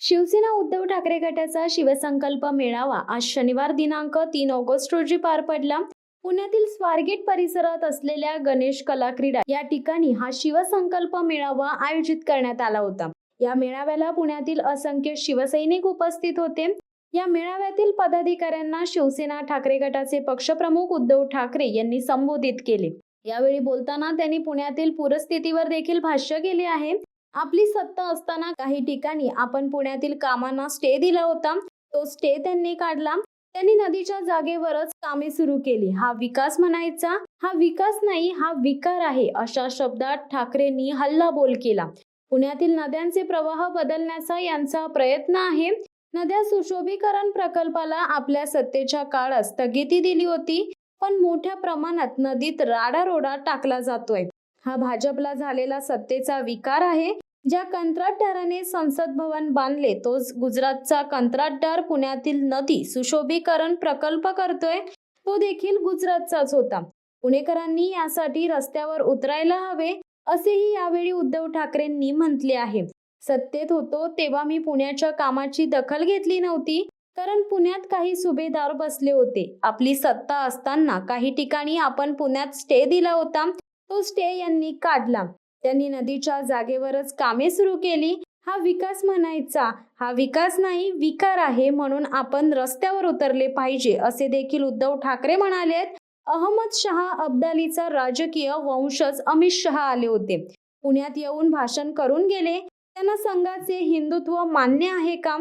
शिवसेना उद्धव ठाकरे गटाचा शिवसंकल्प मेळावा आज शनिवार दिनांक 3 ऑगस्ट रोजी पार पडला। पुण्यातील स्वारगेट परिसरात असलेल्या गणेश कला क्रीडा या ठिकाणी हा शिवसंकल्प मेळावा आयोजित करण्यात आला होता। या मेळाव्याला पुण्यातील असंख्य शिवसैनिक उपस्थित होते। या मेळाव्यातील पदाधिकाऱ्यांना शिवसेना ठाकरे गटाचे पक्षप्रमुख उद्धव ठाकरे यांनी संबोधित केले। यावेळी बोलताना त्यांनी पुण्यातील पूरस्थितीवर देखील भाष्य केले आहे। आपली सत्ता असताना काही ठिकाणी आपण पुण्यातील कामांना स्टे दिला होता, तो स्टे त्यांनी काढला। त्यांनी नदीच्या जागेवरच कामे सुरू केली। हा विकास म्हणायचा, हा विकास नाही हा विकार आहे, अशा शब्दात ठाकरेंनी हल्लाबोल केला। पुण्यातील नद्यांचे प्रवाह बदलण्याचा यांचा प्रयत्न आहे। नद्या सुशोभीकरण प्रकल्पाला आपल्या सत्तेच्या काळात स्थगिती दिली होती, पण मोठ्या प्रमाणात नदीत राडारोडा टाकला जातोय। हा भाजपला झालेला सत्तेचा विकार आहे। ज्या कंत्राटदाराने संसद भवन बांधले तोच गुजरातचा कंत्राटदार पुण्यातील नदी सुशोभीकरण प्रकल्प करतोय, तो देखील गुजरातचाच होता। पुणेकरांनी यासाठी रस्त्यावर उतरायला हवे, असेही यावेळी उद्धव ठाकरेंनी म्हटले आहे। सत्तेत होतो तेव्हा मी पुण्याच्या कामाची दखल घेतली नव्हती, कारण पुण्यात काही सुभेदार बसले होते। आपली सत्ता असताना काही ठिकाणी आपण पुण्यात स्टे दिला होता, तो स्टे यांनी काढला। त्यांनी नदीच्या जागेवरच कामे सुरू केली। हा विकास म्हणायचा, हा विकास नाही विकार आहे, म्हणून आपण रस्त्यावर उतरले पाहिजे, असे देखील उद्धव ठाकरे म्हणालेत। अहमद शहा अब्दालीचा राजकीय वंशज अमित शहा आले होते, पुण्यात येऊन भाषण करून गेले। त्यांना संघाचे हिंदुत्व मान्य आहे का?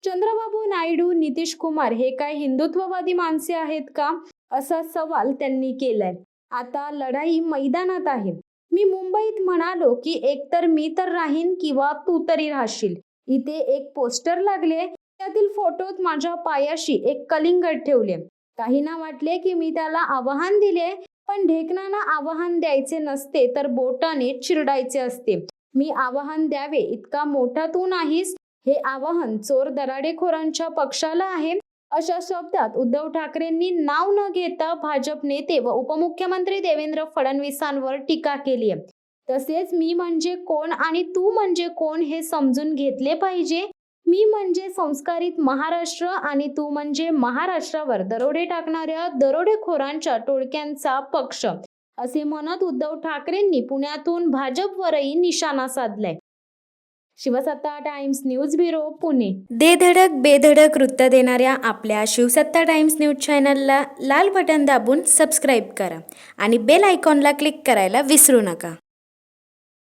चंद्रबाबू नायडू, नितीश कुमार हे काय हिंदुत्ववादी माणसे आहेत का, असा सवाल त्यांनी केलाय। आता लढाई मैदानात आहे। मी मुंबईत म्हणालो की एकतर मी तर राहीन किंवा तू तरी राहशील। इथे एक पोस्टर लागले, त्यातील फोटोत माझ्या पायाशी एक कलिंगड ठेवले। काहींना वाटले की मी त्याला आव्हान दिले, पण ढेकणांना आव्हान द्यायचे नसते तर बोटाने चिरडायचे असते। मी आव्हान द्यावे इतका मोठा तू नाहीस, हे आव्हान चोर दरोडेखोरांच्या पक्षाला आहे, अशा शब्दात उद्धव ठाकरेंनी नाव न घेता भाजप नेते व उपमुख्यमंत्री देवेंद्र फडणवीसांवर टीका केली आहे। तसेच मी म्हणजे कोण आणि तू म्हणजे कोण हे समजून घेतले पाहिजे। मी म्हणजे संस्कारित महाराष्ट्र आणि तू म्हणजे महाराष्ट्रावर दरोडे टाकणाऱ्या दरोडेखोरांच्या टोळक्यांचा पक्ष, असे म्हणत उद्धव ठाकरेंनी पुण्यातून भाजपवरही निशाणा साधलाय। शिवसत्ता टाइम्स न्यूज ब्युरो, पुणे। दे धडक बेधडक वृत्त देणाऱ्या आपल्या शिवसत्ता टाइम्स न्यूज चॅनलला लाल बटन दाबून सबस्क्राईब करा आणि बेल आयकॉनला क्लिक करायला विसरू नका।